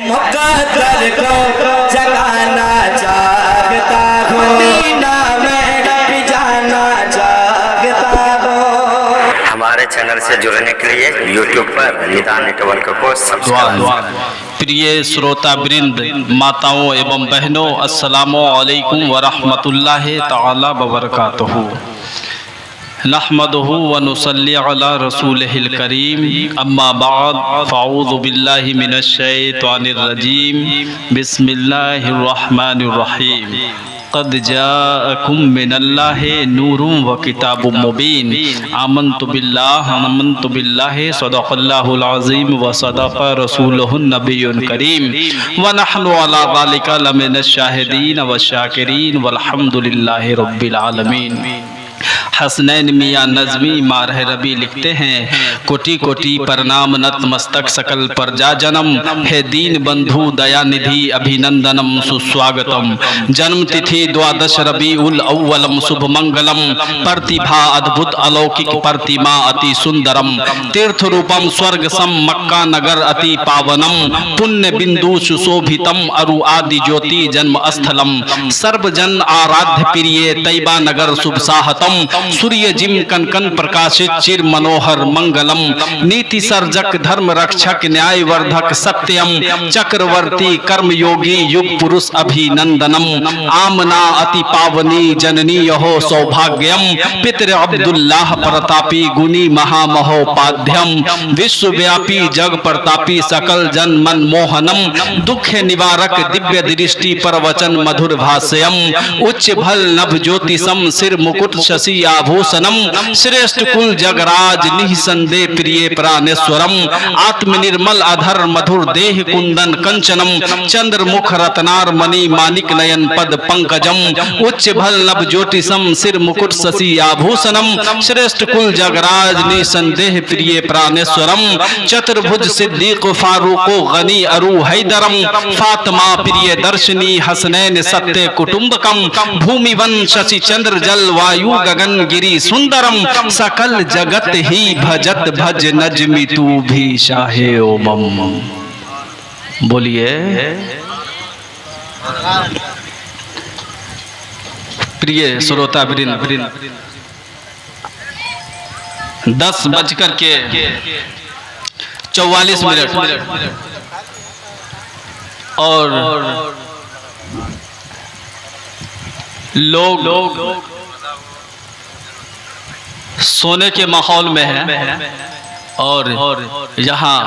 मुक़द्दर को जगाना चाहता हूँ, मदीना में भी जाना चाहता हूँ। हमारे चैनल से जुड़ने के लिए यूट्यूब पर निदान नेटवर्क को सब्सक्राइब। प्रिय श्रोता वृंद, माताओं एवं बहनों, अस्सलामु अलैकुम व रहमतुल्लाहि ताला व बरकातहू। नहमदुहु व नुसल्ली अला रसूलिहिल करीम, अम्मा बाद, फ़अऊज़ु बिल्लाहि मिनश शैतानिर रजीम, बिस्मिल्लाहिर रहमानिर रहीम। क़द जाअकुम मिनल्लाहि नूरुम व किताबुम मुबीन, आमन्तु बिल्लाहि सदक़ल्लाहुल अज़ीम व सदक़ रसूलुहुन नबियुल करीम व नहनु अला ज़ालिका लमिनश शाहिदीन व शाकिरीन वल्हम्दुलिल्लाहि रब्बिल आलमीन। हसनैन मियाँ नज़मी मारह रबी लिखते हैं, कोटि कोटि प्रणाम नतमस्तक सकल पर जा जन्म, है दीन बंधु दया निधि अभिनंदनम सुस्वागतम। जन्म तिथि द्वादश रबी उल अव्वलम शुभ मंगलम, प्रतिभा अद्भुत अलौकिक प्रतिमा अति सुंदरम, तीर्थ रूपम स्वर्ग सम मक्का नगर अति पावनम, पुण्य बिंदु सुशोभितम अरु आदि ज्योति जन्म स्थलम, सर्वजन आराध्य प्रिय तैबा नगर शुभ साहतम, सूर्य जिम कनकन प्रकाशित चिर मनोहर मंगलम, नीति सर्जक धर्म रक्षक न्याय वर्धक सत्यम, चक्रवर्ती कर्म योगी युग पुरुष अभिनंदनम, आमना अति पावनी जननी यहो सौभाग्यम, पितृ अब्दुल्लाह प्रतापी गुनी महामहोपाध्यम, विश्वव्यापी जग प्रतापी सकल जन मन मोहनम, दुख निवारक दिव्य दृष्टि प्रवचन मधुर भाष्यम, उच्च भल नभ ज्योतिषम सिर मुकुट शशि आभूषणम, श्रेष्ठ कुल जगराज निसंदेह प्रिय प्राणेश्वरम, आत्मनिर्मल अधर मधुर देह कुंदन कंचनम, चंद्रमुख रत्नार मणि मानिक नयन पद पंकजम, उच्च भल नभ ज्योतिषम सिर मुकुट शशि आभूषणम, श्रेष्ठ कुल जगराज निसंदेह प्रिय प्राणेश्वरम, चतुर्भुज सिद्दीक फारूको गनी अरु हैदरम, फातिमा प्रिय दर्शनी हसनैन सत्य कुटुंबकम, भूमिवन शशि चंद्र जल वायु गगन गिरी सुंदरम, सकल जगत ही भजत भज नजमी तू भी शाहे ओमम। बोलिए प्रिय श्रोता वृंद, 10:44 और लोग सोने के माहौल में है और यहाँ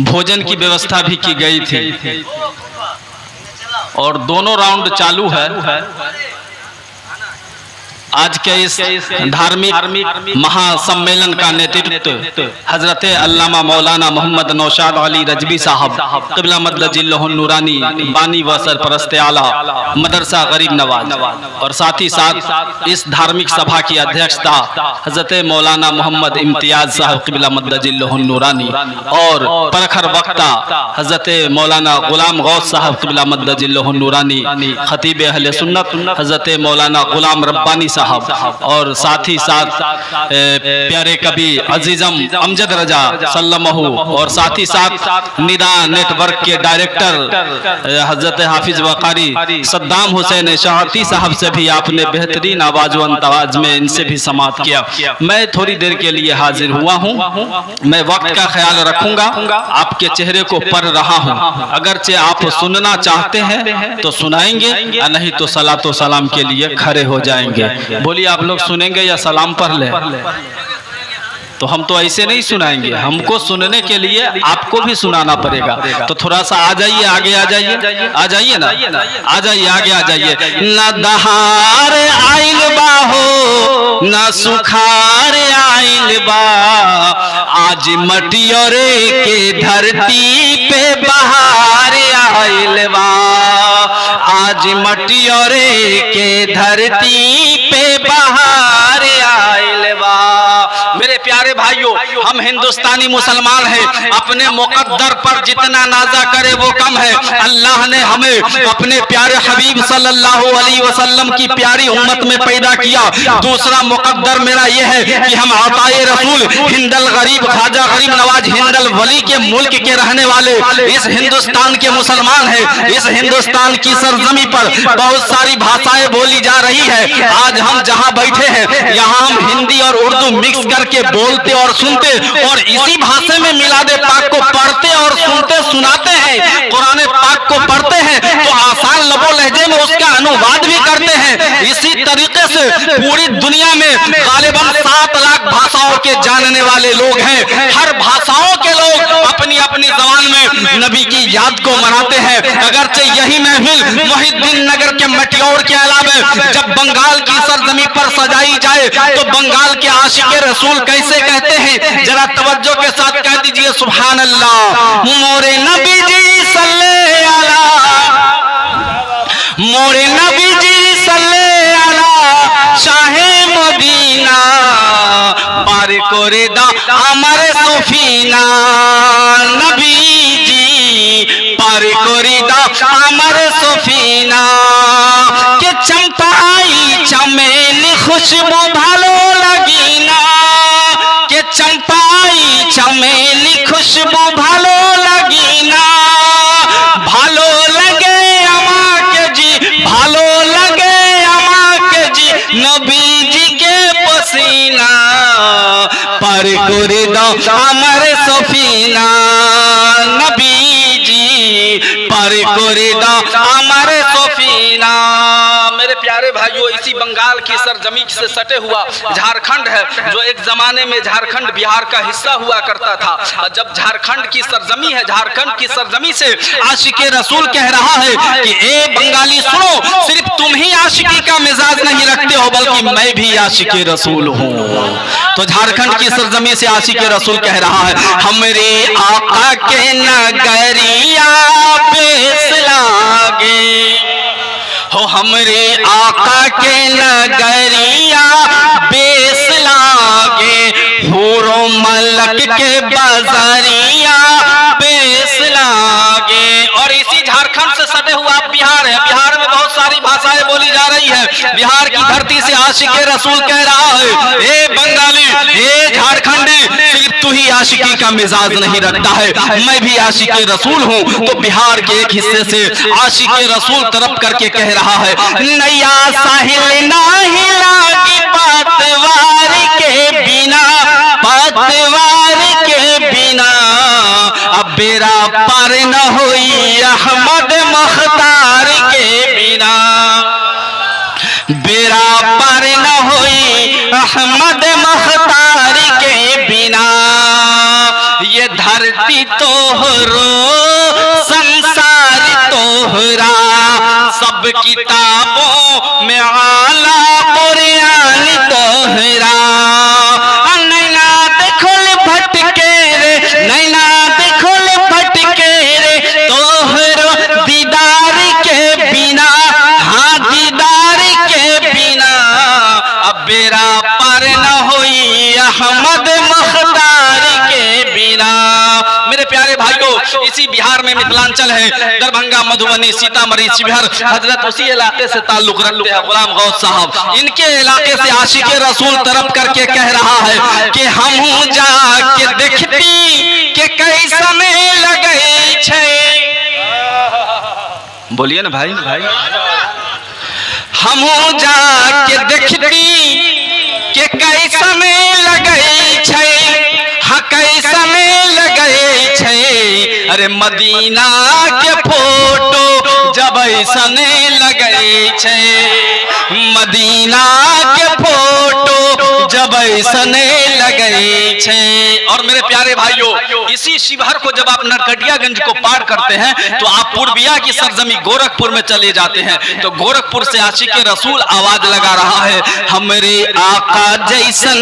भोजन की व्यवस्था भी की गई थी और दोनों राउंड चालू है। आज के इस धार्मिक महासम्मेलन का नेतृत्व हजरत अल्लामा मौलाना मोहम्मद नौशाद अली रजवी साहब क़िबला मदजिल्लहुन नूरानी बानी व सरपरस्त आला मदरसा गरीब नवाज, और साथ ही साथ इस धार्मिक सभा की अध्यक्षता हजरत मौलाना मोहम्मद इम्तियाज साहब क़िबला मदजिल्लहुन नूरानी और प्रखर वक्ता हजरत मौलाना गुलाम गौस साहब क़िबला मदजिल्लहुन नूरानी, खतीब अहले सुन्नत हजरत मौलाना गुलाम रब्बानी साहब, और साथ ही साथ प्यारे कवि अजीजम अमजद रजा सल्लमहु, और साथ ही साथ निदान नेटवर्क के डायरेक्टर हजरत हाफिज वकारी सद्दाम हुसैन शाहती साहब से भी आपने बेहतरीन आवाज व अंदाज में इनसे भी समाअत किया। मैं थोड़ी देर के लिए हाजिर हुआ हूँ, मैं वक्त का ख्याल रखूंगा, आपके चेहरे को पढ़ रहा हूँ, अगरचे आप सुनना चाहते हैं तो सुनाएंगे, नहीं तो सलातो सलाम के लिए खड़े हो जाएंगे। बोलिए आप लोग सुनेंगे या सलाम पढ़ ले? तो हम तो ऐसे नहीं सुनाएंगे, हमको सुनने के लिए आपको भी सुनाना पड़ेगा। तो थोड़ा सा आ जाइए, आगे आ जाइए, आ जाइए ना, आ जाइए, आगे आ जाइए। न दहार आइल बा हो न सुखार आइल बा, आज मटियोरे के धरती पे बहार आइल बा, आज मटियोरे के धरती पे बहार आइल बा। मेरे प्यारे भाइयों, हम हम हिंदुस्तानी मुसलमान हैं, अपने मुकद्दर पर जितना नाजा करे वो कम है। अल्लाह ने हमें अपने प्यारे हबीब सल्लल्लाहु अलैहि वसल्लम की प्यारी उम्मत में पैदा किया। दूसरा मुकद्दर मेरा ये है कि हम आताए रसूल हिंदल गरीब ख्वाजा गरीब नवाज हिंदल वली के मुल्क के रहने वाले इस हिंदुस्तान के मुसलमान हैं। इस हिंदुस्तान की सरजमी पर बहुत सारी भाषाएं बोली जा रही है। आज हम जहां बैठे हैं यहाँ हम हिंदी और उर्दू मिक्स करके बोलते और सुनते और इसी भाषा में मिलादे पाक को पढ़ते और सुनते सुनाते हैं। कुरान पाक को पढ़ते हैं तो आसान लबो लहजे में उसका अनुवाद भी करते हैं। इसी तरीके से पूरी दुनिया में गालिबन 7 लाख भाषाओं के जानने वाले लोग हैं। हर भाषाओं के लोग अपनी अपनी जबान में नबी की याद को मनाते हैं। अगरचे यही महफिल मोहिद्दीन नगर के मटियोर के अलावा जब बंगाल की सरजमी पर सजाई जाए तो बंगाल के आशिक रसूल कैसे कहते हैं, जरा तवज्जो के साथ कह दीजिए सुभान अल्लाह। मोरे नबी जी सल्ले अला, मोरे नबी जी सल्ले अला शाहे मदीना, पार करे दा हमारे सफीना। नबी जी पार करे दा हमारे सफीना, के चंपाई चमेली खुशबू भालो लगीना, के चंपाई चमेली खुशबू भालो लगीना। भालो लगे আমাকে जी, भालो लगे আমাকে जी, नबी जी के पसीना, पार करे दाओ हमारे सफीना। नबी जी पार करे दाओ हमारे सफीना। मेरे प्यारे भाइयों, इसी बंगाल की सरजमी से सटे हुआ झारखंड है, जो एक जमाने में झारखंड बिहार का हिस्सा हुआ करता था। जब झारखंड की सरजमी है, झारखंड की सरजमी से आशिके रसूल कह रहा है कि ए बंगाली सुनो, सिर्फ तुम ही आशिकी का मिजाज नहीं रखते हो बल्कि मैं भी आशिके रसूल हूँ। तो झारखंड की सरजमी से आशिके रसूल कह रहा है, हमरे आका के नगरिया बेस लागे हो, हमरे आका के नगरिया बेस लागे, होरो मलक के बाजारिया बेस लागे। और इसी झारखंड से सटे हुआ बिहार है, बिहार में बहुत सारी भाषाएं बोली जा रही है। बिहार की धरती से आशिके रसूल कह रहा है, ए बंगाली, ए झारखंडी, सिर्फ तू ही आशिकी का मिजाज नहीं रखता है, मैं भी आशिके रसूल हूँ। तो बिहार के एक हिस्से से आशिके रसूल तरफ करके कह रहा है, नैया साहिल नाही लागी पातवार के बिना, पातवार के बिना, अब बेरा पार न होई अहमद मुख्तार के बिना, बेरा पार न होई अहमद मुख्तार के बिना। ये धरती तोहरो संसार तोहरा, सब किताबों में आला कुरान तोहरा। नैना देखल भटके रे, नैना देखल भटके रे, तोहरो दीदार के बिना, हाँ दीदार के बिना, अब बेरा पार न होई अहमद मुख्तार के बिना। मेरे प्यारे भाइयों, इसी बिहार में मिथिलांचल है, दरभंगा, मधुबनी, सीतामढ़ी, शिवहर, हजरत उसी इलाके से ताल्लुक रखते हैं गुलाम गौस साहब। इनके इलाके से आशिके रसूल तरफ करके कह रहा है कि हम जाके देखती कि कैसन लगे छे। बोलिए ना भाई, हम जाके देखती कि कैसन लगे छे, हाँ कैसन लगे छे। अरे मदीना के फोटो जब ऐसन लगे छे, मदीना के फोटो जब ऐसन लगे छे। और मेरे प्यारे भाइयों, इसी शिवहर को जब आप नरकटियागंज को पार करते हैं तो आप पूर्विया की सरजमी गोरखपुर में चले जाते हैं। तो गोरखपुर से आशिके रसूल आवाज लगा रहा है, हमरे आका जैसन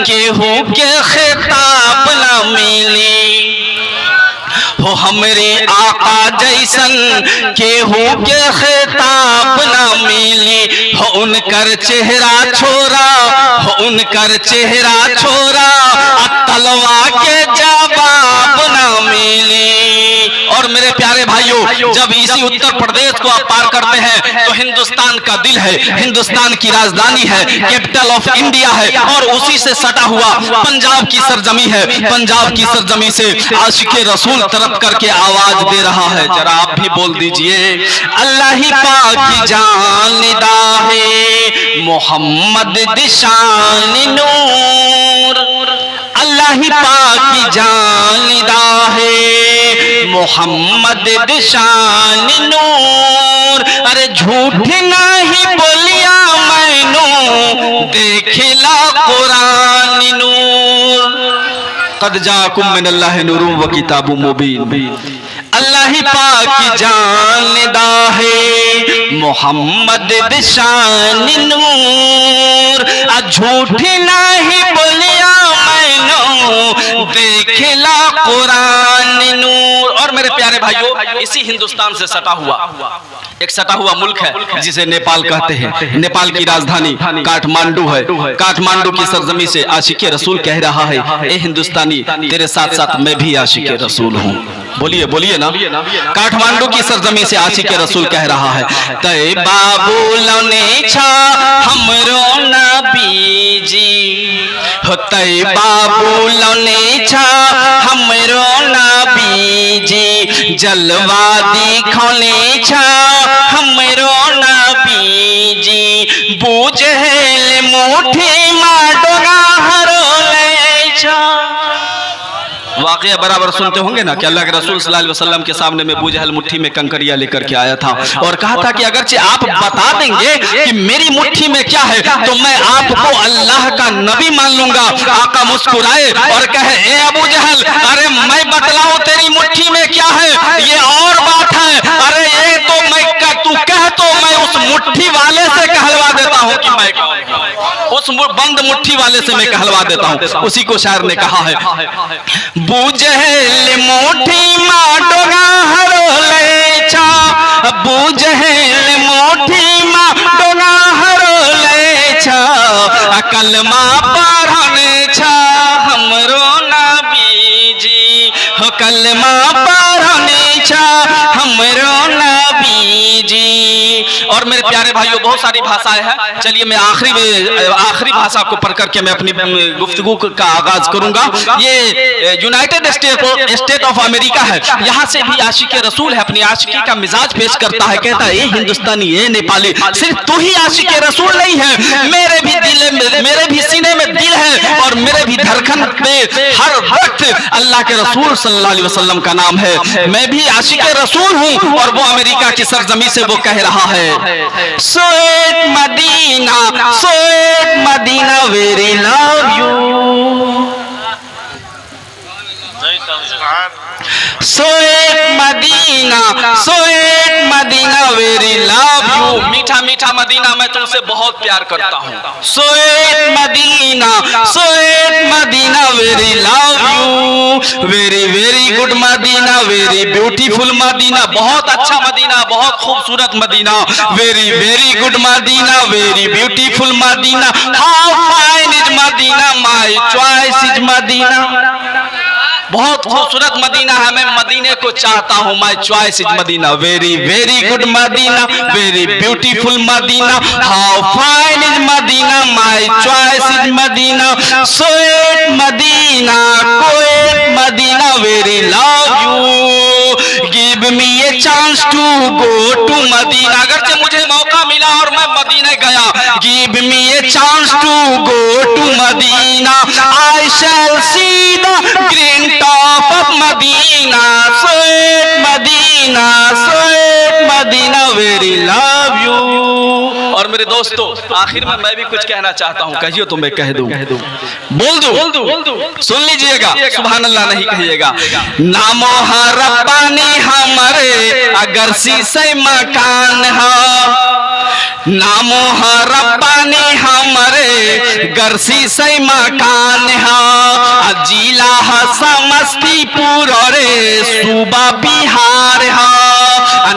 केहू के खिताब न मिली, हो हमरे आका जैसन केहू के खिताब न मिली हो उनकर चेहरा छोरा हो उनकर चेहरा छोरा तलवा के जवाब न मिली। और मेरे प्यारे भाइयों, जब इसी उत्तर प्रदेश को आप पार करते हैं तो हिंदुस्तान का दिल है, हिंदुस्तान की राजधानी है, कैपिटल ऑफ इंडिया है, और उसी से सटा हुआ पंजाब की सरजमी है। पंजाब की सरजमी से आशिके रसूल तरफ करके आवाज दे रहा है, जरा आप भी बोल दीजिए। अल्लाह ही पाक की जान निदा है मोहम्मद दिशान नूर, अल्लाह ही पाक की जान निदा है मोहम्मद दिशान नूर। अरे झूठ नहीं बोलिया मैनू देखला कुरान नूर। कद जाकुम मिनल्लाहि नूरुम व किताबुम मुबीन। अल्लाह ही पाक की जान निदा है मोहम्मद दिशान नूर। झूठ नहीं बोलिया मैनू देखला कुरान नूर। और मेरे प्यारे भाइयों, इसी हिंदुस्तान से सटा हुआ एक सटा हुआ मुल्क है जिसे नेपाल कहते हैं। नेपाल की राजधानी काठमांडू है। काठमांडू की सरजमी से आशिके रसूल कह रहा है, ए हिंदुस्तानी तेरे साथ साथ मैं भी आशिके रसूल हूँ। बोलिए बोलिए ना। काठमांडू की सरजमी से आशिके रसूल कह रहा है, तय बाबू ने छा हमरो नबी जी हो, तय बाबू ने छा हमरो नबी जी, जलवा दिखौने छा हमरो नबी जी, बूझेल मुठी माडोगा हरोले छा। वाकया बराबर सुनते होंगे ना कि अल्लाह के रसूल सल्लल्लाहु अलैहि वसल्लम के सामने में बूझहल मुट्ठी में कंकरिया लेकर के आया था और कहा था कि अगरचे आप बता देंगे कि मेरी मुट्ठी में क्या है तो मैं आपको अल्लाह का नबी मान लूंगा। आका मुस्कुराए और कहे, ए अबू जहल, अरे मैं बतलाऊं तेरी मुट्ठी में क्या है, ये और बात है। अरे ये तो मैं तू कह तो मैं उस मुट्ठी वाले से कहलवा देता हूँ कि मैं उस बंद मुट्ठी वाले से मैं कहलवा देता हूँ। उसी को शायर ने कहा है, बूझेल मुट्ठी माडोगा हरोले छा, बूझेल मुट्ठी माडोगा हरोले छा, कलमा पढ़ने छा हमरो नबी जी हो, कलमा पढ़ने छा हमरो नबी जी। और मेरे प्यारे भाइयों, बहुत सारी भाषाएं हैं। चलिए मैं आखिरी भाषा को पढ़ करके मैं अपनी गुफ्तगू का आगाज करूंगा। ये यूनाइटेड स्टेट ऑफ अमेरिका है। यहाँ से भी आशिके रसूल है, अपनी आशिकी का मिजाज पेश करता है। कहता है, ये हिंदुस्तानी, ये नेपाली, सिर्फ तू ही आशिके रसूल नहीं है, मेरे भी दिल में, मेरे भी सीने में दिल है और मेरे भी धड़कन पे हर वक्त अल्लाह के रसूल सल्लल्लाहु अलैहि वसल्लम का नाम है। मैं भी आशिके रसूल हूँ। और वो अमेरिका की सरजमी से वो कह रहा है, sweet Medina very love you, sweet Medina very love you. मीठा मीठा मदीना, मैं तुमसे बहुत प्यार करता हूँ। Sweet Medina very love you, very very good Medina, very beautiful Medina, बहुत अच्छा मदीना, बहुत खूबसूरत Medina, very very good Medina, very beautiful Medina, how fine is Medina, my choice is Medina. बहुत खूबसूरत मदीना है, मैं मदीने को चाहता हूँ, my choice is Medina, very very good Medina, very beautiful Medina, how fine is Medina, my choice is Medina, sweet Medina, cute Medina, very love you, give me a chance to go to Medina. अगरचे मुझे मौका मिला और मैं मदीने गया, give me a chance to go to Medina, I shall see the green top of Medina, sweet Medina, very love you. और मेरे दोस्तों, आखिर में मैं भी कुछ कहना चाहता हूँ, कहिए तो मैं कह दूं, बोल दूं, सुन लीजिएगा, सुभान अल्लाह नहीं कहिएगा। नामो रब्बानी हमारे अगर शीशे मकान है, नामो है रब्बानी हमरे गरसी से मकान है, जिला है समस्तीपुर रे सूबा बिहार है।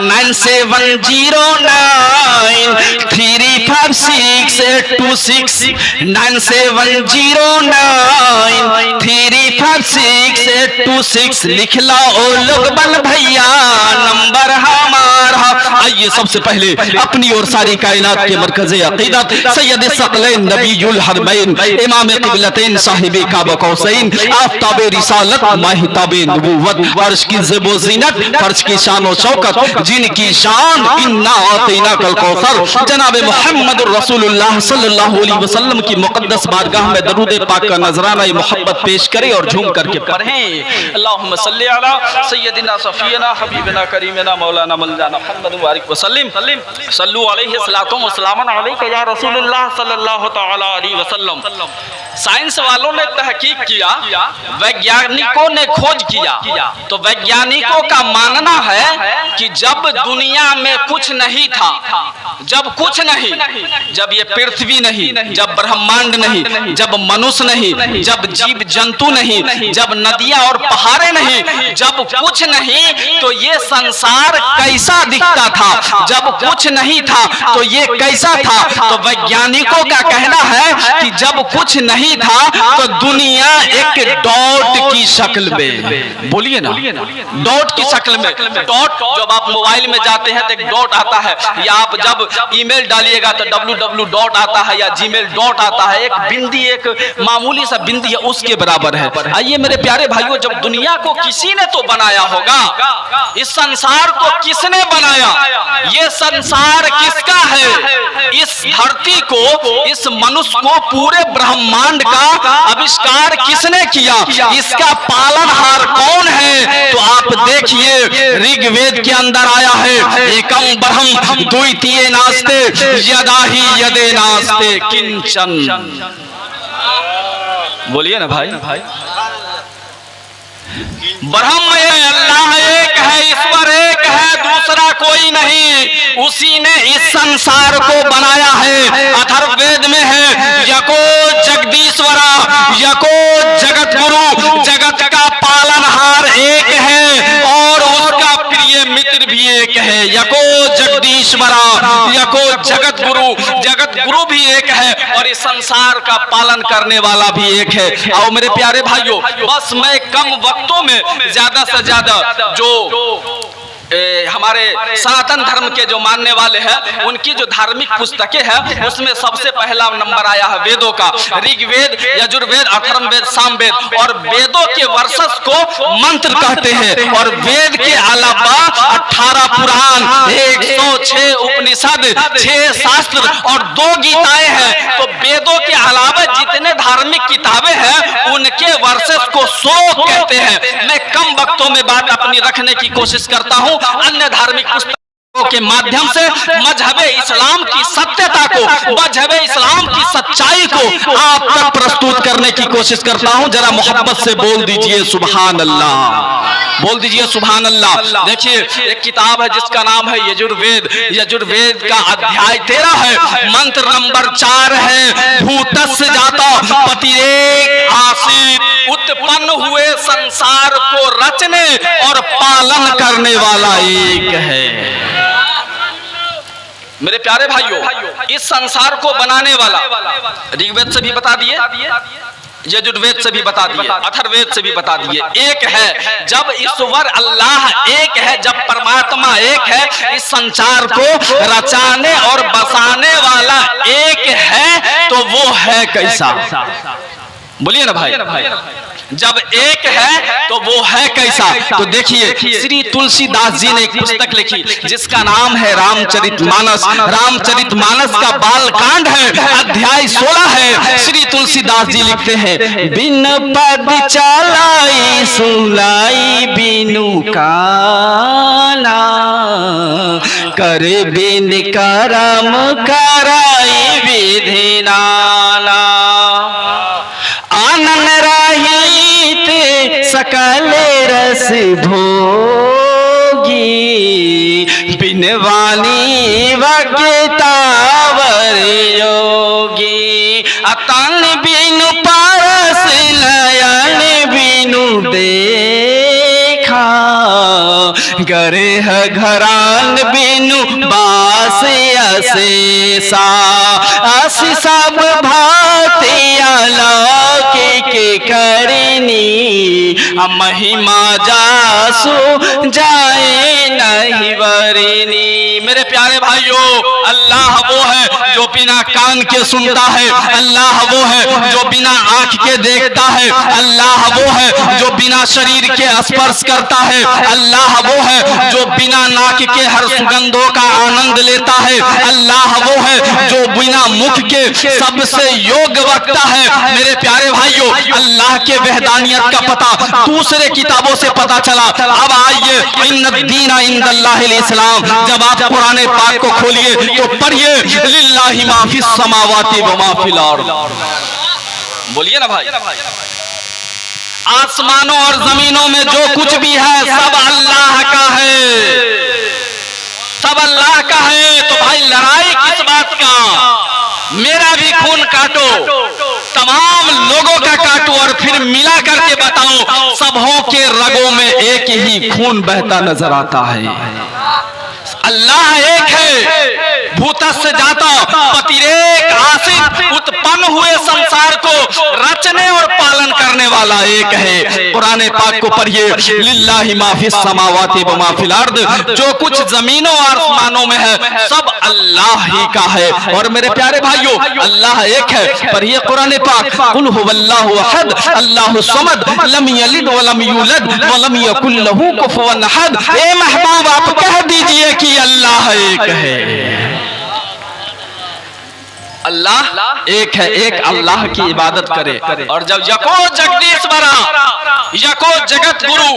9709356826 9709356826 लिख लो ओ लोग बल भैया नंबर हमारा। आइए सबसे पहले अपनी और सारी कायनात के मरकज़े अक़ीदत सैयद सकलैन नबीयुल हरमैन इमाम क़िबलतैन साहिबे काबा कौसैन आफ़ताबे रिसालत माहिताबे नबूवत अर्श की ज़ेबो ज़ीनत फर्श की शान और शौकत जिनकी शान इन्ना आतैना कल कौसर जनाब मुहम्मद रसूलुल्लाह सल्लल्लाहु अलैहि वसल्लम की मुक़द्दस बारगाह में दरूद पाक का नजराना मोहब्बत पेश करें और झूम करके पढ़ें। अल्लाहुम्मा सल्ली अला सय्यदिना सफ़ीना हबीबना करीमना मौलाना मौलाना मुहम्मद वारिक वसल्लम सल्लु अलैहि सलातो व सलामन अलैका या रसूलुल्लाह सल्लल्लाहु तआला अलैहि वसल्लम। साइंस वालों ने तहकीक किया, वैज्ञानिकों ने खोज किया, तो वैज्ञानिकों का मानना है कि जब दुनिया में कुछ नहीं था, जब कुछ नहीं, जब ये पृथ्वी नहीं, जब ब्रह्मांड नहीं, जब मनुष्य नहीं, जब जीव जंतु नहीं, जब नदियां और पहाड़े नहीं, जब कुछ नहीं तो ये संसार कैसा दिखता था, जब कुछ नहीं था तो ये कैसा था। तो वैज्ञानिकों का कहना है कि जब कुछ नहीं था तो दुनिया एक डॉट की शक्ल में, बोलिए ना, डॉट की शक्ल में। डॉट जब आप मोबाइल में जाते हैं तो एक डॉट आता है, या आप जब ईमेल डालिएगा तो www डॉट आता है या जीमेल डॉट आता है, एक बिंदी, एक मामूली सा बिंदी है, उसके बराबर है। आइए मेरे प्यारे भाइयों, जब दुनिया को किसी ने तो बनाया होगा, इस संसार को किसने बनाया, ये संसार किसका है, इस धरती को, इस मनुष्य को, पूरे ब्रह्मांड का आविष्कार किसने किया, इसका पालनहार कौन है। तो आप देखिए ऋग्वेद के अंदर आया है, एकम ब्रह्म द्वितीय नास्ते यदा ही यदे नास्ते किंचन। बोलिए ना भाई, ब्रह्म अल्लाह एक है, ईश्वर एक है, दूसरा कोई नहीं, उसी ने इस संसार को बनाया है। अथर्ववेद में है यको जगदीश्वरा यको जगत गुरु, जगत का पालनहार एक है और उसका प्रिय मित्र भी एक है। यको जगदीश्वरा यको जगत गुरु भी एक है और इस संसार का पालन करने वाला भी एक है। आओ मेरे प्यारे भाइयों, बस मैं कम वक्तों में ज्यादा से ज्यादा जो हमारे सनातन धर्म के जो मानने वाले हैं उनकी जो धार्मिक पुस्तकें हैं उसमें सबसे पहला नंबर आया है वेदों का। ऋग्वेद, यजुर्वेद, अथर्ववेद, सामवेद, और वेदों के वर्षस को मंत्र कहते हैं। और वेद के अलावा 18 पुराण, 106 उपनिषद, 6 शास्त्र और 2 गीताएं हैं। तो वेदों के अलावा जितने धार्मिक किताबें हैं उनके वर्षस को श्लोक कहते हैं। मैं कम वक्तों में बात अपनी रखने की कोशिश करता हूँ, अन्य धार्मिक पुस्तकों के माध्यम से मजहबे इस्लाम की सत्यता को, मजहबे इस्लाम की सच्चाई को आप तक प्रस्तुत करने की कोशिश करता हूं। जरा मोहब्बत से बोल दीजिए सुभान अल्लाह, बोल दीजिए सुभान अल्लाह। देखिए एक किताब है जिसका नाम है यजुर्वेद। यजुर्वेद का अध्याय 13 है, मंत्र नंबर 4 है, भूतस्य जाता पतिरेक आसीत, उत्पन्न हुए संसार को रचने और पालन करने वाला एक है। मेरे प्यारे भाइयों, इस संसार को बनाने वाला ऋग्वेद से भी बता दिए, यजुर्वेद से भी बता दिए, अथर्ववेद से भी बता दिए, एक है। जब ईश्वर अल्लाह एक है, जब परमात्मा एक है, इस संसार को रचाने और बसाने वाला एक है, तो वो है कैसा, बोलिए ना भाई। जब एक है तो वो है कैसा। तो देखिए श्री तुलसीदास जी ने एक पुस्तक लिखी जिसका नाम है रामचरितमानस। रामचरितमानस का बालकांड है, अध्याय 16 है। श्री तुलसीदास जी लिखते हैं, बिन पद चलाई सुलाई बिनु काना, करे बिन करम कराई विधि नाना, आनंद रहित सकल रस भोगी, बिन वाणी वज्ञता योगी अतन बिनु पारस नयन बिनु देखा गरे है घरान बिनु बास असेसा असी सब भातिया के करनी महिमा जासु जाए नहीं वरनी। मेरे प्यारे भाइयों, अल्लाह वो है जो बिना कान के सुनता है, अल्लाह वो है जो बिना आंख के देखता है, अल्लाह वो है जो बिना शरीर के स्पर्श करता है, अल्लाह वो है जो बिना नाक के हर सुगंधों का आनंद लेता है, अल्लाह वो है जो बिना मुख के सबसे योग वक्ता है। मेरे प्यारे भाइयों, अल्लाह के वहदानियत का पता दूसरे किताबों से पता चला। अब आइए, इन्नद्दीना इंदल्लाहिल इस्लाम, जब आप कुरान पाक को खोलिए तो पढ़िए लिल्लाहि मा फिस समावाति व मा फिल अर्द। बोलिए ना भाई, आसमानों और जमीनों में जो कुछ भी है सब अल्लाह का है, सब अल्लाह का है। तो भाई लड़ाई किस बात का? मेरा भी खून काटो, तमाम लोगों का काटो और फिर मिला करके बताओ, सबों के रगों में एक ही खून बहता नजर आता है। अल्लाह एक है, भूतस्य जाता पतिरेक आसिफ, उत्पन्न हुए संसार को रचने और पालन करने वाला एक है। कुरान पाक को पढ़िए, लिल्लाहि मा फिस समावाति व मा फिल अर्द, जो कुछ जमीनों और आसमानों में है सब अल्लाह ही का है। और मेरे प्यारे भाइयों, अल्लाह एक है। पढ़िए कुरान पाक, कुल हुवल्लाहु अहद अल्लाहु समद लम यलिद व लम यूलद व लम यकुल लहू कुफुवन अहद। ए महबूब, आप कह दीजिए कि अल्लाह एक है। अल्लाह एक है, एक अल्लाह की इबादत करे। और जब यको जगदीश्वरा, यको जगत गुरु,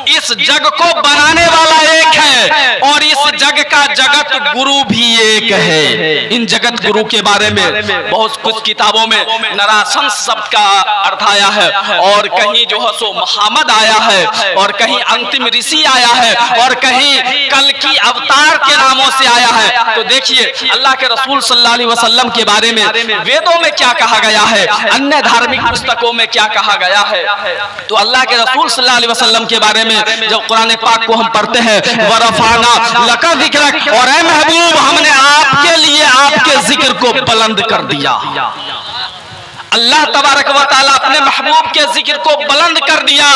इस जग को बनाने वाला एक है और इस जग का जगत गुरु भी एक है। इन जगत गुरु के बारे में बहुत कुछ किताबों में नरासन शब्द का अर्थ आया है, और कहीं जो है सो मोहम्मद आया है, और कहीं अंतिम ऋषि आया है, और कहीं कल की अवतार के नामों से आया है। तो देखिए अल्लाह के रसूल सल्लल्लाहु अलैहि वसल्लम के बारे में वेदों में क्या कहा गया है, अन्य धार्मिक पुस्तकों में क्या कहा गया है। तो अल्लाह के रसूल सल्लल्लाहु अलैहि वसल्लम के बारे में जब कुरान पाक को हम पढ़ते हैं, वरफाना लका जिक्रक, और ऐ महबूब हमने आपके लिए आपके जिक्र को बुलंद कर दिया। अल्लाह तबारक व तआला अपने महबूब के जिक्र को बुलंद कर दिया।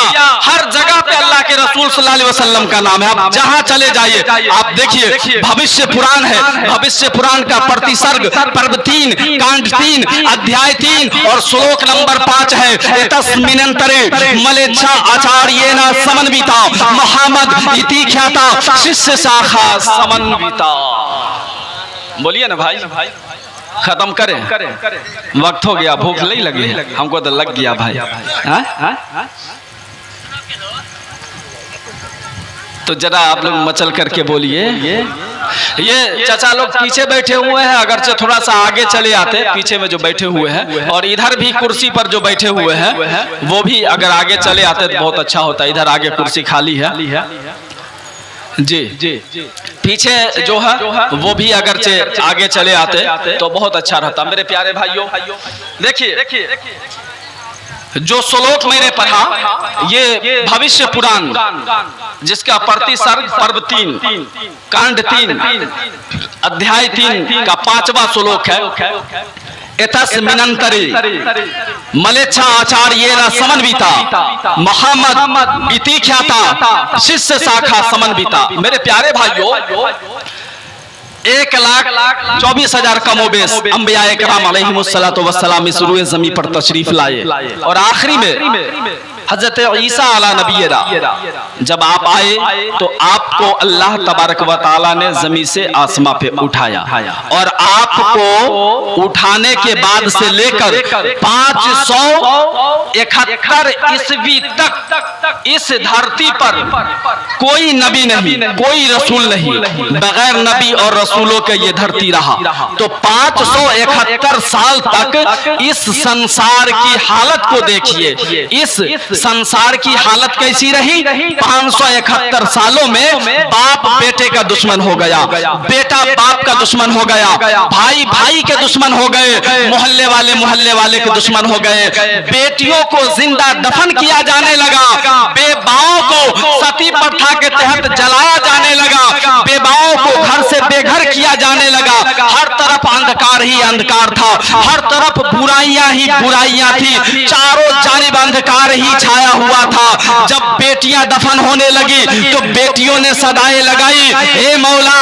हर जगह पे अल्लाह के रसूल सल्लल्लाहु अलैहि वसल्लम का नाम है। आप जहां चले जाइए, आप देखिए भविष्य पुराण है, भविष्य पुराण का प्रतिसर्ग पर्व 3 कांड 3 अध्याय 3 और श्लोक नंबर 5 है। तस्मिनंतरे मलेच्छा आचार्येन समन्विता मोहम्मद इति ख्याता शिष्य शाखा समन्विता। बोलिए ना भाई, खत्म करें, वक्त हो गया, भूख नहीं लगी है, हमको तो लग गया भाई। तो जरा आप लोग मचल करके बोलिए। ये चाचा लोग पीछे बैठे हुए हैं, अगर से थोड़ा सा आगे चले आते, पीछे में जो बैठे हुए हैं, और इधर भी कुर्सी पर जो बैठे हुए हैं वो भी अगर आगे चले आते तो बहुत अच्छा होता। इधर आगे कुर्सी खाली है जी, पीछे जो है वो भी अगर आगे चले आते तो बहुत अच्छा रहता। मेरे प्यारे भाइयों, देखिए जो श्लोक मैंने पढ़ा ये भविष्य पुराण जिसका प्रतिसर्ग पर्व 3 कांड 3 अध्याय 3 का 5वां श्लोक है। एतस्मिनंतरे मलेच्छा आचार्येन समन्विता मोहम्मद इति ख्याता शिष्य शाखा समन्विता। मेरे प्यारे भाइयों, 1,24,000 कमोबेश अंबियाए किराम अलैहिमुस्सलातु वस्सलाम इस रूए ज़मीन पर तशरीफ लाए, और आखिरी में हजरत ईसा अला नबीरा जब आप आए तो आपको अल्लाह तबारक व तआला ने जमीन से आसमां पे उठाया, और आपको उठाने के बाद से लेकर 571 ईस्वी तक इस धरती पर कोई नबी नहीं, कोई रसूल नहीं, बगैर नबी और रसूलों के ये धरती रहा। तो 571 साल तक इस संसार की हालत को देखिए। इस संसार की हालत कैसी रही? 571 सालों में बाप बेटे का दुश्मन हो गया, बेटा बाप का दुश्मन हो गया, भाई भाई के दुश्मन हो गए, मोहल्ले वाले के दुश्मन हो गए, बेटियों को जिंदा दफन किया जाने लगा, बेबाओं को सती प्रथा के तहत जलाया जाने लगा, बेबाओं को घर से बेघर किया जाने लगा। हर तरफ अंधकार ही अंधकार था, हर तरफ बुराइयां ही बुराइयां थी, चारों जानिब अंधकार ही छाया हुआ था। जब बेटियां दफन होने लगी तो बेटियों ने सदाएं लगाई, हे मौला,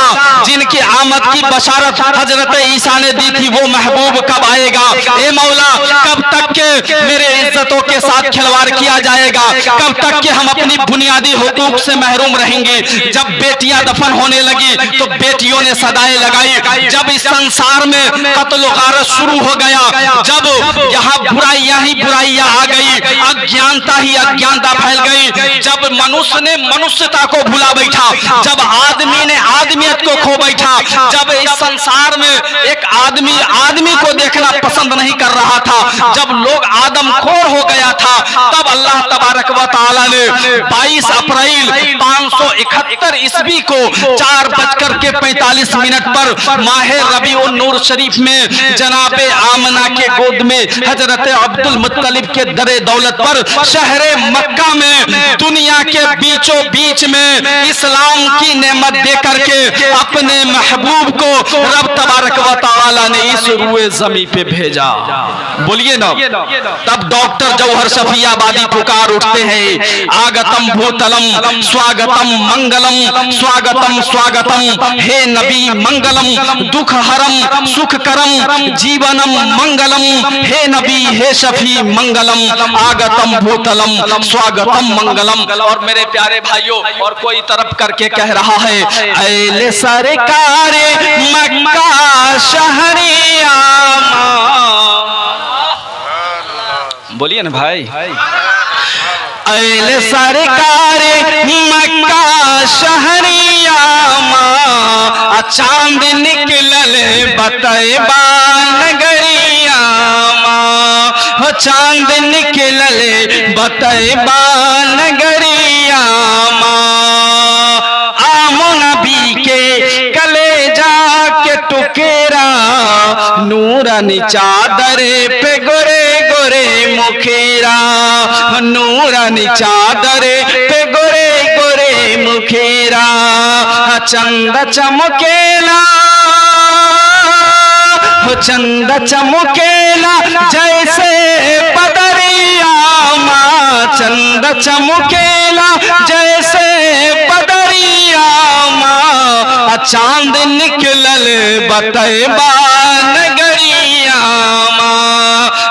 जिनकी आमद की बशारत हजरत ईसा ने दी थी वो महबूब कब आएगा? हे मौला, कब तक के मेरे इज्जतों के साथ खिलवाड़ किया जाएगा? कब तक के हम अपनी बुनियादी हुकूक से महरूम रहेंगे? जब बेटियां दफन होने लगी तो बेटियों ने सदाएं लगाई। जब इस संसार में कत्ल गारत शुरू हो गया, जब यहाँ बुराइयां ही बुराइयां आ गई, अज्ञानता ही अज्ञानता फैल गई, जब मनुष्य ने मनुष्यता को भुला बैठा, जब आदमी ने आदमियत को खो बैठा, जब इस संसार में एक आदमी आदमी को देखना पसंद नहीं कर रहा था, जब लोग आदमखोर हो गया था, तब अल्लाह तबारक व तआला ने 22 अप्रैल 571 ईस्वी को 4:45 पर माहे रबीउन नूर शरीफ में जनाबे आमना के गोद में हजरत अब्दुल मुत्तलिब के दरे दौलत पर शहरे मक्का में दुनिया के बीचों बीच में इस्लाम की नेमत दे करके अपने महबूब को रब तबारक व तआला ने इस रूए जमी पे भेजा। बोलिए ना, तब डॉक्टर जौहर शफियाबादी पुकार उठते हैं, आगतम भूतलम स्वागतम मंगलम, स्वागतम स्वागतम, हे नबी मंगलम, दुख हरम सुख करम, जीवनम मंगलम, हे नबी हे शफी मंगलम, आगतम भूतलम स्वागतम मंगलम। और मेरे प्यारे भाइयों, और कोई तरफ करके कह रहा है, ऐले सरकारे मक्का शहरिया, बोलिए ना भाई, ऐले सरकारे मक्का शहरिया, चांद निकलल बतैबा नगरिया, हो चांद निकलल बतैबा नगरिया, आमो नबी के कलेजा के टुकेरा, नूरानी चादर पे गोरे गोरे मुखेरा, नूरानी चादर पे गोरे गोरे मुखेरा, चंद चमकेला, चंद चमकेला जैसे बदरिया, चंद चमकेला जैसे बदरिया, चांद निकलल बतैबा नगरिया।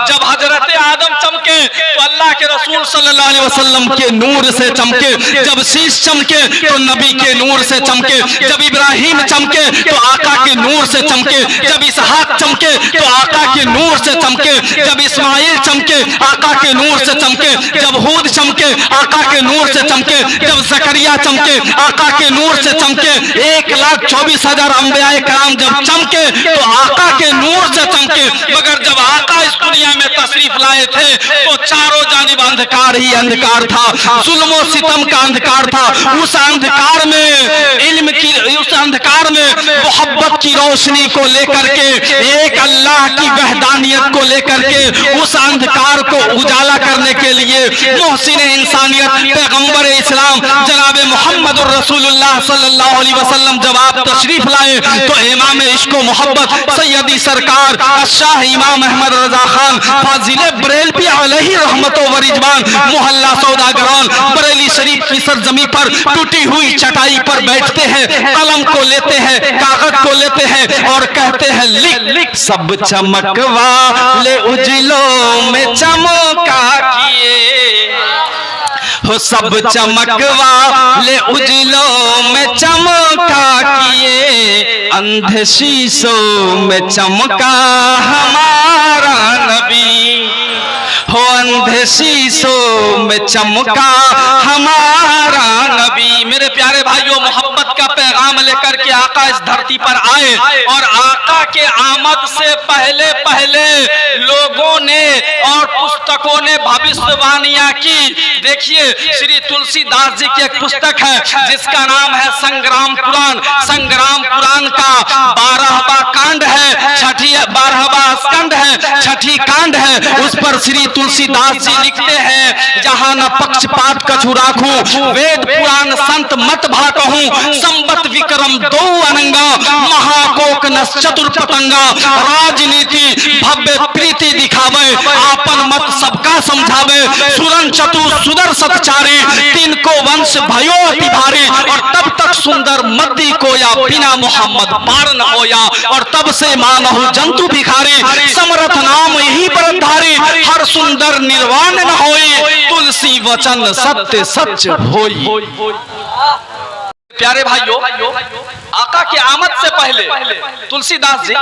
जब हजरत आदम चमके तो अल्लाह के रसूल सल्लल्लाहु अलैहि वसल्लम के नूर से चमके, जब शीश चमके तो नबी के नूर से चमके, जब इब्राहिम चमके तो आका के नूर से चमके, जब इसहाक चमके तो आका के नूर से चमके, जब इस्माइल चमके आका के नूर से चमके, जब हूद चमके आका के नूर से चमके, जब जकरिया चमके आका के नूर से चमके, 1,24,000 अंबियाए कराम जब चमके तो आका के नूर से चमके। मगर जब आका इस दुनिया में तशरीफ लाए थे तो चारों जानिब अंधकार ही अंधकार था, जुल्म और सितम का अंधकार था। उस अंधकार में इल्म की, उस अंधकार में मोहब्बत की रोशनी को लेकर के, एक अल्लाह की वहदानियत को लेकर के, उस अंधकार को उजाला करने के लिए मोहसिन इंसानियत पैगंबर इस्लाम जनाब मोहम्मद रसूलुल्लाह सल्लल्लाहु अलैहि वसल्लम जब आप तशरीफ लाए तो इमाम इश्क मोहब्बत सैयदी सरकार शाह इमाम अहमद रजा खान फाजिले बरेलवी अलैहि रहमत व रिजवान मोहल्ला सौदागरान बरेली शरीफ की सरजमी पर टूटी हुई चटाई पर बैठते हैं, कलम को लेते हैं, कागज को लेते हैं और कहते हैं, लिख सब चमकवा ले उजलों में चमका किए, हो सब चमकवा ले उजलों में चमका किए, अंधे शीशों में चमका हमारा नबी, हो अंधे शीशों में चमका हमारा नबी। मेरे प्यारे भाइयों, मोहब्बत का पैगाम लेकर के आका आका इस धरती पर आए और आका के आमद से पहले पहले लोगों ने और पुस्तकों ने भविष्यवाणियां की। देखिए श्री तुलसीदास जी की एक पुस्तक है जिसका नाम है संग्राम पुराण। संग्राम पुराण का 12वां कांड है, 12वां स्कंद है, 6ठी कांड है। उस पर श्री तुलसीदास जी लिखते हैं, जहां न पक्षपात कछु राखू, वेद पुराण संत मत भाकहूं, संबत विक्रम दो अनंगा, महाकोक न चतुर पतंगा, राजनीति भव्य प्रीति दिखावे, आपन मत सबका समझावे, सुरन चतु सुदर सतचारी, तिनको वंश भयो अति भारी, और तब तक सुंदर मद्दी कोया, बिना मोहम्मद पार न होया, और तब से मानहु जंतु भिखारी, समरथ नाम यही बरधारी, हर सुंदर निर्वाण न होई, तुलसी वचन सत्य सच होई। प्यारे भाइयों, आका के आमद से पहले तुलसीदास जी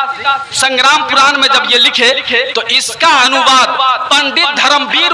संग्राम पुराण में जब ये लिखे तो इसका अनुवाद पंडित धर्मवीर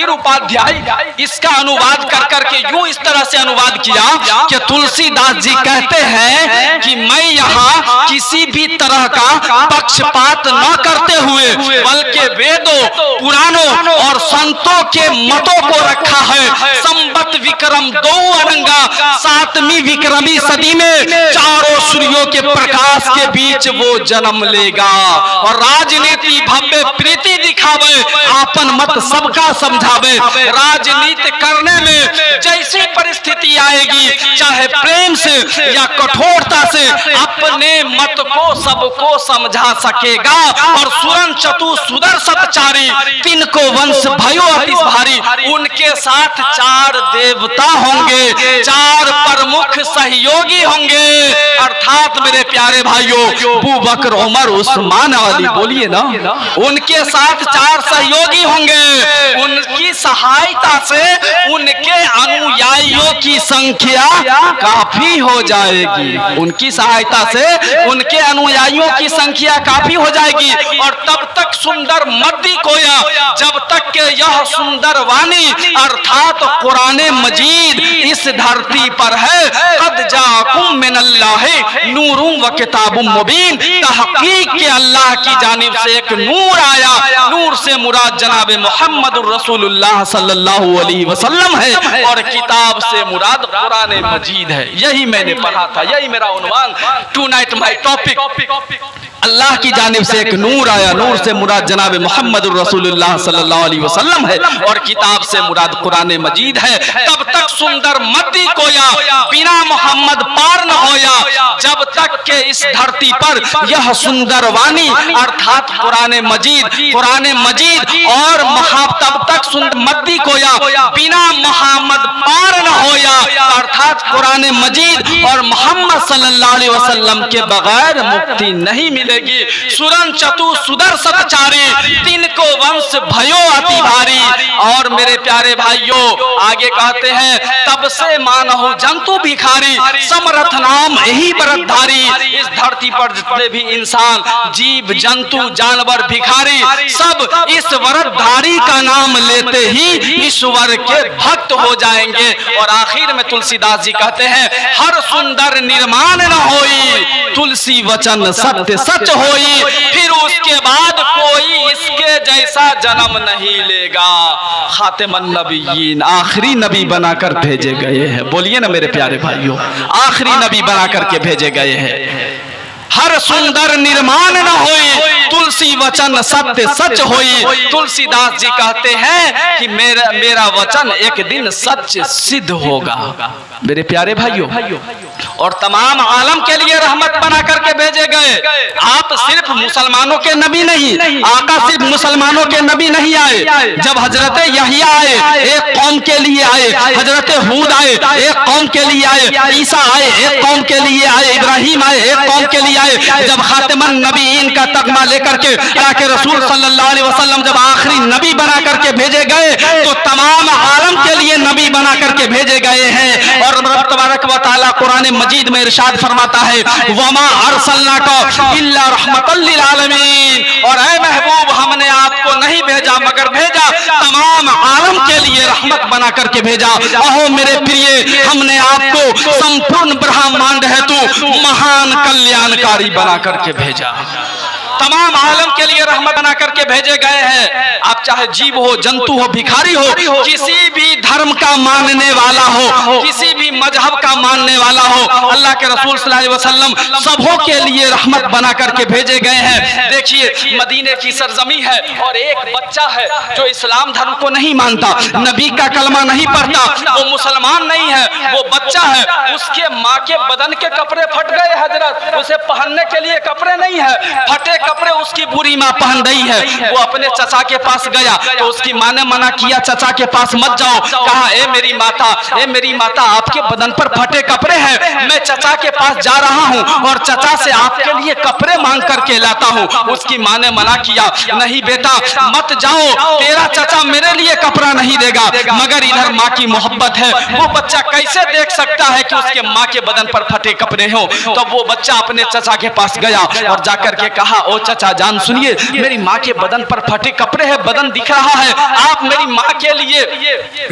उपाध्याय इसका अनुवाद कर करके यूं इस तरह से अनुवाद किया कि तुलसीदास जी कहते हैं कि मैं यहाँ किसी भी तरह का पक्षपात न करते हुए बल्कि वेदों, पुराणों और संतों के मतों को रखा है। संबत विक्रम दो अनंगा, 7वीं विक्रमी सदी में चारों सूर्यों के प्रकाश के बीच वो जन्म लेगा, और राजनीति भव्य प्रीति दिखावे, आपन मत सबका समझावे। राजनीति करने में जैसी परिस्थिति आएगी, चाहे प्रेम से या कठोरता से, अपने मत को सबको समझा सकेगा। और सुरन चतु सुदर सतचारी, तिनको वंश भयो अति भारी, उनके साथ 4 देवता होंगे, 4 प्रमुख सहयोगी होंगे, अर्थात मेरे प्यारे भाइयों अबू बकर, उमर, उस्मान, अली, बोलिए ना, उनके साथ 4 सहयोगी होंगे। उनकी सहायता से उनके अनुयायियों की संख्या काफी हो जाएगी। उनकी सहायता से उनके अनुयायियों की संख्या काफी हो जाएगी। और तब तक सुंदर मद्दी कोया, जब तक के यह सुंदर वाणी अर्थात कुरान मजीद इस धरती पर है। कद जाकुम मिनल्लाहि नूरुम व किताबुम मुबीन, तहकीक के अल्लाह की जानिब से एक नूर आया। नूर से मुराद जनाबे मोहम्मदुर रसूलुल्लाह सल्लल्लाहु अलैहि वसल्लम है, और किताब से मुराद कुरान मजीद है। यही मैंने पढ़ा था, यही मेरा उन्वान टुनाइट माय टॉपिक। अल्लाह की जानिब से एक नूर आया, नूर से मुराद जनाबे मोहम्मदुर रसूलुल्लाह सल्लल्लाहु अलैहि वसल्लम है, और किताब से मुराद कुरान मजीद है। तब तक सुंदर मद्दी कोया, बिना मोहम्मद पार न होया, जब तक के इस धरती पर यह सुंदर वाणी अर्थात कुरान मजीद और तब तक सुंदर मद्दी कोया, बिना मोहम्मद पार न होया, अर्थात कुरान मजीद और मोहम्मद सल्लल्लाहु अलैहि वसल्लम के बगैर मुक्ति नहीं मिलेगी। सुरन चतु सुदर सतचारी, तिनको वंश भयो अति भारी। और मेरे प्यारे भाइयों आगे कहते हैं, तब से मानहु जंतु भिखारी, समरथ नाम यही बरतधारी। इस धरती पर जितने भी इंसान, जीव, जंतु, जानवर, भिखारी, सब इस वरदधारी का नाम लेते ही ईश्वर के भक्त हो जाएंगे। और आखिर में तुलसीदास जी कहते हैं, हर सुंदर निर्माण न होई, तुलसी वचन सत्य सच होई, फिर उसके बाद कोई इसके जैसा जन्म नहीं लेगा। खातिमुन नबिय्यीन, आखिरी नबी बनाकर भेजे गए हैं। बोलिए ना मेरे प्यारे भाइयों, आखिरी नबी बनाकर के भेजे गए हैं। हर सुंदर निर्माण न होई, तुलसी वचन सत्य सच होई। तुलसीदास जी कहते हैं कि मेरा वचन एक दिन सच सिद्ध होगा। मेरे प्यारे भाइयों, और तमाम आलम के लिए रहमत बना करके भेजे गए। आप सिर्फ मुसलमानों के नबी नहीं, आका सिर्फ मुसलमानों के नबी नहीं आए। जब हजरत यहिया आए एक कौम के लिए आए, हजरत हूद आए एक कौम के लिए आए, ईसा आए एक कौम के लिए आए, इब्राहिम आए एक कौम के लिए आए। जब खातिमुन नबीयीन का तगमा लेकर के के रसूल सल्लल्लाहु अलैहि वसल्लम जब आखिरी नबी बना करके भेजे गए, तो तमाम आलम के लिए नबी बना करके भेजे गए हैं। और रब तबारक व तआला कुरान मजीद में इरशाद फरमाता है, वमा अरसलनाका इल्ला रहमतल लिल आलमीन। और ऐ महबूब, हमने आपको नहीं भेजा मगर भेजा तमाम आलम के लिए रहमत बना करके भेजा। अहो मेरे प्रिय, हमने आपको संपूर्ण ब्रह्मांड महान कल्याणकारी बना करके भेजा, तमाम आलम के लिए रहमत बना करके भेजे गए हैं। आप चाहे जीव हो, जंतु हो, भिखारी हो, किसी भी धर्म का मानने वाला हो, किसी भी मजहब का मानने वाला हो, अल्लाह के रसूल सल्लल्लाहु अलैहि वसल्लम सबों के लिए रहमत बना करके भेजे गए हैं। देखिए, मदीने की सरजमी है और एक बच्चा है जो इस्लाम धर्म को नहीं मानता, नबी का कलमा नहीं पढ़ता, वो मुसलमान नहीं है, वो बच्चा है, उसके माँ के बदन के कपड़े फट गए हजरत, उसे पहनने के लिए कपड़े नहीं है, फटे कपड़े उसकी बुरी माँ पहन रही है। वो अपने चचा के पास गया तो उसकी माँ ने मना किया, चचा के पास मत जाओ। कहा, ए मेरी माता, आपके बदन पर फटे कपड़े हैं, मैं चचा के पास जा रहा हूँ और चचा से आपके लिए कपड़े मांग करके लाता हूँ। उसकी माँ ने मना किया, नहीं बेटा मत जाओ, तेरा चचा मेरे लिए कपड़ा नहीं देगा। मगर इधर माँ की मोहब्बत है, वो बच्चा कैसे देख सकता है कि उसके माँ के बदन पर फटे कपड़े हो। तो वो बच्चा अपने चचा के पास गया और जाकर के कहा, ओ चचा जान सुनिए, मेरी माँ के बदन पर फटे कपड़े हैं, बदन दिख रहा है, आप मेरी माँ के लिए,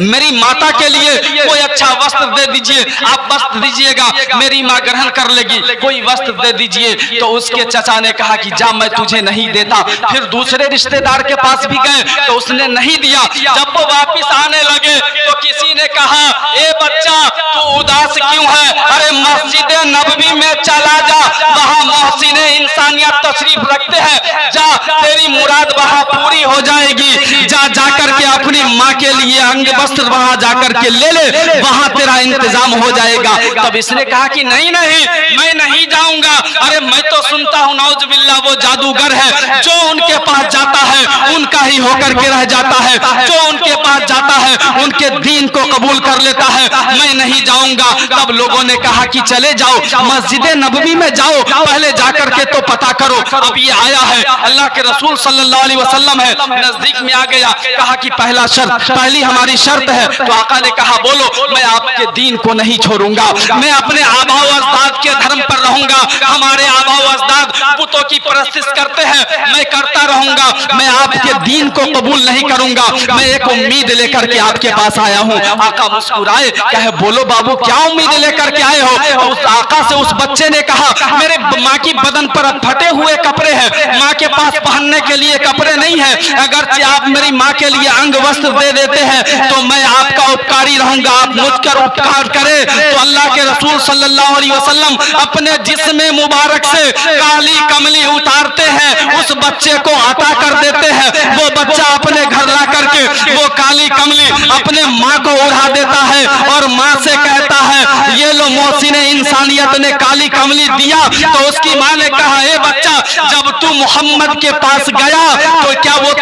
मेरी माता के लिए कोई अच्छा वस्त्र दे दीजिए, आप वस्त्र दीजिएगा, मेरी माँ ग्रहण कर लेगी, कोई वस्त्र दे दीजिए। तो उसके चचा ने कहा कि जा, मैं तुझे नहीं देता। फिर दूसरे रिश्तेदार के पास भी गए तो उसने नहीं दिया। जब वो वापिस आने लगे तो किसी ने कहा, ए बच्चा तू उदास क्यों है? अरे मस्जिद नबवी में चला जा, वहाँ मोहसिन इंसानियत तशरीफ रखते हैं, जा तेरी मुराद वहाँ पूरी हो जाएगी। जा जाकर के अपनी माँ के लिए अंग वस्त्र वहाँ जाकर के ले ले, वहाँ तेरा इंतजाम हो जाएगा। तब इसने कहा कि नहीं मैं नहीं जाऊंगा। अरे मैं तो सुनता हूँ नौजुबिल्लाह वो जादूगर है, जो उनके पास जाता है उनका ही होकर के रह जाता है, जो उनके पास जाता है उनके दीन को कबूल कर लेता है, मैं नहीं जाऊंगा। तब लोगों ने कहा कि चले जाओ, मस्जिद नबवी में जाओ, पहले जाकर के तो पता करो। अब ये आया है, अल्लाह के रसूल सल्लल्लाहु अलैहि वसल्लम है, नजदीक में आ गया, कहा कि पहली हमारी शर्त है। तो आका ने कहा, बोलो। मैं आपके दीन को नहीं छोड़ूंगा, मैं अपने आबा व अजदाद के धर्म पर रहूंगा। हमारे आबा व अजदाद बुतों की परस्तिश करते हैं, मैं करता रहूंगा, मैं आपके दीन को कबूल नहीं करूंगा। मैं एक उम्मीद लेकर के आपके पास आया हूँ। आका मुस्कुराए, कहे, बोलो बाबू क्या उम्मीद लेकर के आए हो? उस आका से उस बच्चे ने कहा, मेरे माँ की बदन पर फटे हुए कपड़े हैं, माँ के पास पहनने के लिए कपड़े नहीं है, अगर आप मेरी माँ के लिए अंग वस्त्र दे देते हैं तो मैं आपका उपकारी रहूंगा, आप मुझ पर उपकार करें। तो अल्लाह के रसूल सल्लल्लाहु अलैहि वसल्लम अपने जिस्म मुबारक से काली कमली उतारते हैं, उस बच्चे को अता कर देते हैं। वो बच्चा अपने घर ला करके वो काली कमली अपने माँ को उड़ा देता है और माँ से कहता है, ये लो मोहसिन इंसानियत ने काली कमली दिया। तो उसकी माँ ने कहा, ए बच्चा, जब तू मोहम्मद के पास गया तो क्या वो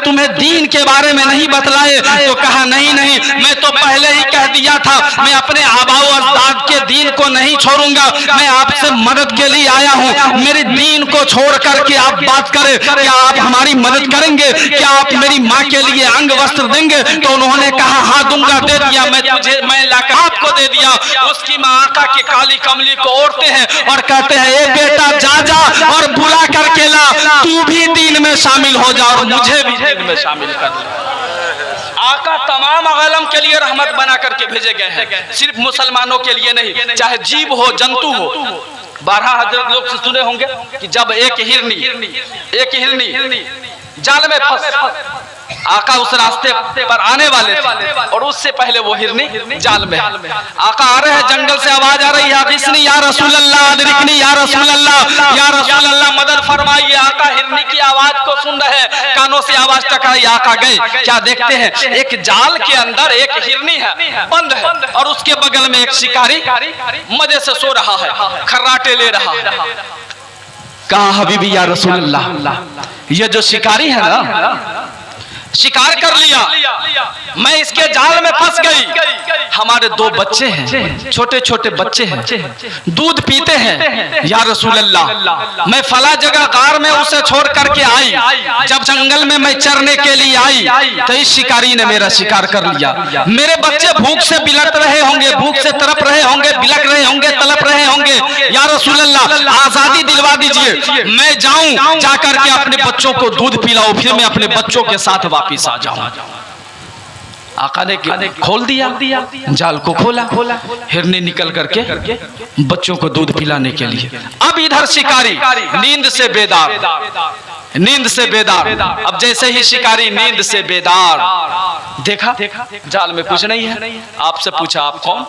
तुम्हें दीन के बारे में नहीं बतलाए? तो कहा, नहीं, मैं तो पहले ही कह दिया था, मैं अपने आबा व अजदाद के दीन को नहीं छोड़ूंगा, मैं आपसे मदद के लिए आया हूँ। मेरे दीन को छोड़ करके आप बात करें, क्या आप हमारी मदद करेंगे? क्या आप मेरी माँ के लिए अंग वस्त्र देंगे? तो उन्होंने कहा, हाँ दूंगा, दे दिया, मैं लाकर आपको दे दिया। उसकी माँ आका की काली कमली को ओढ़ते हैं और कहते हैं, ए बेटा जा और बुला करके ला, तू भी दीन में शामिल हो जा और मुझे भी दीन में शामिल कर ले। आका तमाम आलम के लिए रहमत बना करके भेजे गए हैं, सिर्फ मुसलमानों के लिए नहीं, चाहे जीव हो, जंतु हो। 12 हजरत लोग से सुने होंगे कि जब एक हिरनी जाल में फंस, आका उस रास्ते पर आने वाले थे और उससे पहले वो हिरनी जाल में। आका आ रहे हैं, जंगल से आवाज आ रही है, अगिस्नी या रसूल अल्लाह, अदरिकनी या रसूल अल्लाह, या रसूल अल्लाह मदद फरमाइए। आका हिरनी की आवाज को सुन रहे हैं, कानों से आवाज टकराई, आका गए, क्या देखते हैं, एक जाल के अंदर एक हिरनी है, बंद है, और उसके बगल में एक शिकारी मजे से सो रहा है, खर्राटे ले रहा है। कहा, हबीबी या रसूल अल्लाह, ये जो शिकारी है ना, शिकार कर लिया, मैं इसके जाल में फंस गई। हमारे 2 बच्चे हैं, छोटे छोटे बच्चे हैं, दूध पीते हैं, या रसूल अल्लाह मैं फला जगह गार में उसे छोड़ करके आई, जब जंगल में मैं चरने के लिए आई तो इस शिकारी ने मेरा शिकार कर लिया। मेरे बच्चे भूख से बिलट रहे होंगे, भूख से तड़प रहे होंगे, बिलक रहे होंगे, तड़प रहे होंगे, या रसूल अल्लाह आजादी दिलवा दीजिए, मैं जाऊं, जाकर के अपने बच्चों को दूध पिलाऊं, फिर मैं अपने बच्चों के साथ वापिस आ जाऊं। आका ने खोल दिया, जाल को खोला, हिरनी निकल करके बच्चों को दूध पिलाने के लिए। अब इधर शिकारी नींद से बेदार, नींद से बेदार। अब जैसे ही शिकारी नींद से बेदार, देखा जाल में कुछ नहीं है। आपसे पूछा आप कौन?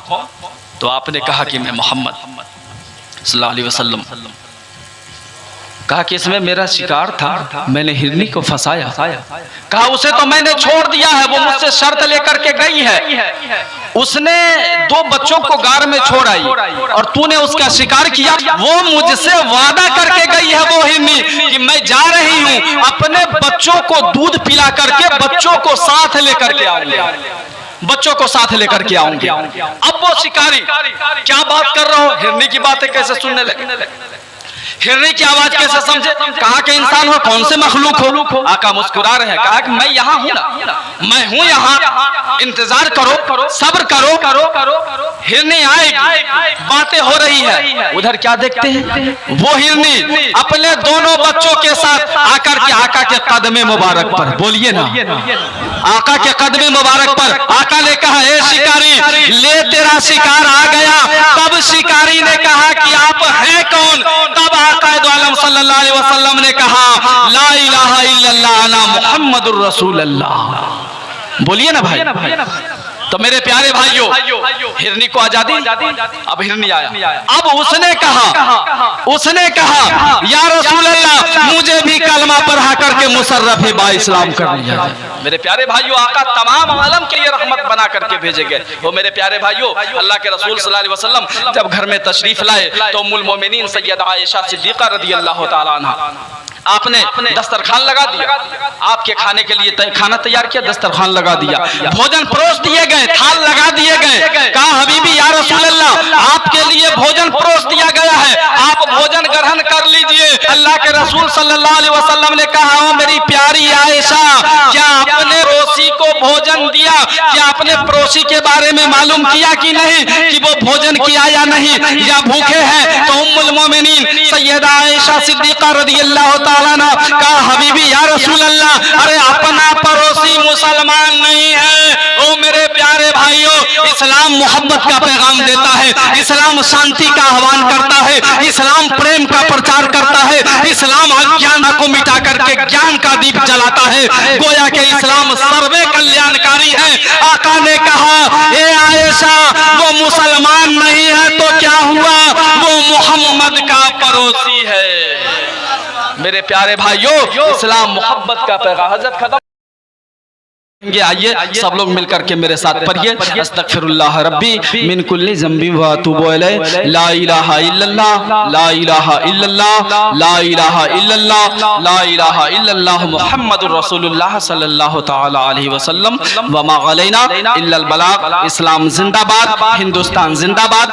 तो आपने कहा कि मैं मोहम्मद सल्लल्लाहु अलैहि वसल्लम। कहा कि इसमें मेरा शिकार था, मैंने हिरनी को फंसाया। कहा उसे तो मैंने छोड़ दिया है, वो मुझसे शर्त लेकर के गई है। उसने 2 बच्चों को गार में छोड़ आई और तूने उसका शिकार किया। वो मुझसे वादा करके गई है वो हिरनी कि मैं जा रही हूं, अपने बच्चों को दूध पिला करके बच्चों को साथ लेकर के आऊंगी, बच्चों को साथ लेकर के आऊंगी। अब वो शिकारी क्या बात कर रहा हो, हिरनी की बातें कैसे सुनने लगे, हिरनी की आवाज कैसे समझे? कहा कि इंसान हो, कौन से मखलूक हो? आका मुस्कुरा रहे हैं। कहा कि मैं यहाँ हूँ ना, मैं हूँ यहाँ, इंतजार करो, सब्र करो, हिरनी आएगी, बातें हो रही है। उधर क्या देखते हैं, वो हिरनी अपने दोनों बच्चों के साथ आकर के आका के कदमे मुबारक पर, बोलिए ना, आका के कदमे मुबारक पर आका ने कहा ए शिकारी ले तेरा शिकार आ गया। तब शिकारी ने कहा कि आप हैं कौन? तब आका दो आलम सल्लल्लाहु अलैहि वसल्लम ने कहा ला इलाहा इल्लल्लाह अना मुहम्मदुर रसूलुल्लाह। बोलिए ना भाई। तो मेरे प्यारे भाइयों, हिरनी को आजादी। अब हिरनी आया, अब उसने कहा या रसूल अल्लाह मुझे भी कलमा पढ़ा करके मुशर्रफ बा इस्लाम कर लिया। मेरे प्यारे भाइयों, आका तमाम आलम के लिए रहमत बना करके भेजे गए। वो मेरे प्यारे भाइयों, अल्लाह के रसूल सल्लल्लाहु अलैहि वसल्लम जब घर में तशरीफ लाए तो उम्मुल मोमिनीन सैयदा आयशा सिद्दीका रदियल्लाहु ताला अन्हा आपने दस्तरखान लगा दिया, आपके खाने के लिए खाना तैयार किया, दस्तरखान लगा दिया, भोजन परोस दिए गए, थाल लगा दिए गए। कहा हबीबी या रसूल अल्लाह आपके लिए भोजन परोस दिया गया है, आप भोजन ग्रहण कर लीजिए। अल्लाह के रसूल सल्लल्लाहु अलैहि वसल्लम ने कहा ओ मेरी प्यारी आयशा, क्या आपने पड़ोसी को भोजन दिया? क्या आपने पड़ोसी के बारे में मालूम किया कि नहीं कि वो भोजन किया या नहीं, या भूखे हैं? तो उम्मुल मोमिनीन सैयदा आयशा सिद्दीका रदियल्लाहु ताला अन्हा कहा हबीबी या रसूल अल्लाह, अरे अपना पड़ोसी मुसलमान नहीं है। ओ मेरे प्यारे भाइयों, इस्लाम मोहब्बत का पैगाम देता है, इस्लाम शांति का आह्वान करता है, इस्लाम प्रेम का प्रचार करता है, इस्लाम अज्ञान को मिटा करके ज्ञान का दीप जलाता है। गोया के इस्लाम सर्वे कल्याणकारी है। आका ने कहा ए आयशा वो मुसलमान नहीं है तो क्या हुआ, वो मोहम्मद का पड़ोसी है। मेरे प्यारे भाइयों, इस्लाम मोहब्बत का पैगाम। हजरत खत्म आइए सब लोग मिलकर के मेरे साथ पढ़िए अस्तगफिरुल्लाह रब्बी मिन कुल्ली ज़ंबी व अतूबु इलैह ला इलाहा इल्लल्लाह ला इलाहा इल्लल्लाह ला इलाहा इल्लल्लाह ला इलाहा इल्लल्लाह मुहम्मदुर रसूलुल्लाह सल्लल्लाहु तआला अलैहि वसल्लम व मा अलैना इल्लल बलाग। इस्लाम जिंदाबाद, हिंदुस्तान जिंदाबाद।